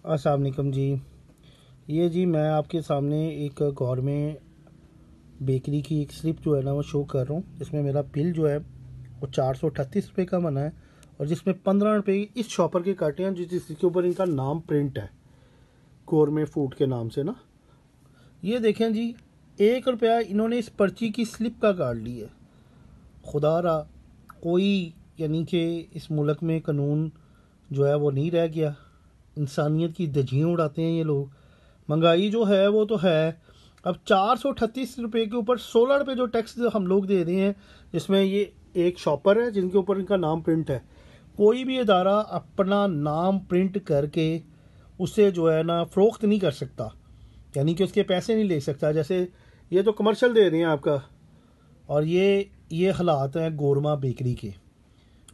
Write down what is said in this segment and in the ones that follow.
अस्सलाम वालेकुम जी। ये जी मैं आपके सामने एक गौरमेंट बेकरी की एक स्लिप जो है ना वो शो कर रहा हूँ। इसमें मेरा बिल जो है वो 438 रुपये का बना है और जिसमें 15 रुपये इस शॉपर के काटे हैं जिसके ऊपर इनका नाम प्रिंट है गौरमेंट फूड के नाम से ना। ये देखें जी, 1 रुपया इन्होंने इस पर्ची की स्लिप का काट ली है। खुदा रहा कोई यानी कि इस मुल्क में कानून जो है वो नहीं रह गया। इंसानियत की धज्जियाँ उड़ाते हैं ये लोग। महंगाई जो है वो तो है। अब 438 रुपये के ऊपर 16 रुपये जो टैक्स हम लोग दे रहे हैं, जिसमें ये एक शॉपर है जिनके ऊपर इनका नाम प्रिंट है। कोई भी इदारा अपना नाम प्रिंट करके उसे जो है ना फ़रोख्त नहीं कर सकता, यानी कि उसके पैसे नहीं ले सकता। जैसे ये तो कमर्शियल दे रहे हैं आपका, और ये हालात हैं गोरमा बेकरी के।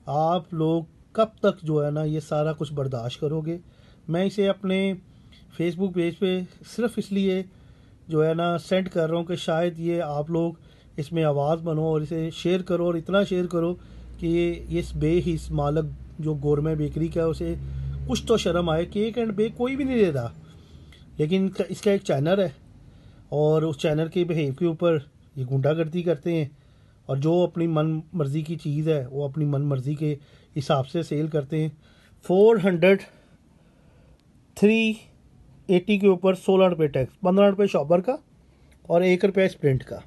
आप लोग कब तक जो है ना ये सारा कुछ बर्दाश्त करोगे? मैं इसे अपने फेसबुक पेज पे सिर्फ इसलिए जो है ना सेंड कर रहा हूँ कि शायद ये आप लोग इसमें आवाज़ बनो और इसे शेयर करो, और इतना शेयर करो कि ये इस बेहिस मालक जो गोरमे बेकरी का उसे कुछ तो शर्म आए। केक एंड बेक कोई भी नहीं दे रहा, लेकिन इसका एक चैनल है और उस चैनल के बिहेव के ऊपर ये गुंडागर्दी करते हैं, और जो अपनी मन मर्ज़ी की चीज़ है वो अपनी मन मर्ज़ी के हिसाब से सेल करते हैं। 480 के ऊपर 16 रुपये टैक्स, 15 रुपये शॉपर का और 1 रुपया स्प्रिंट का।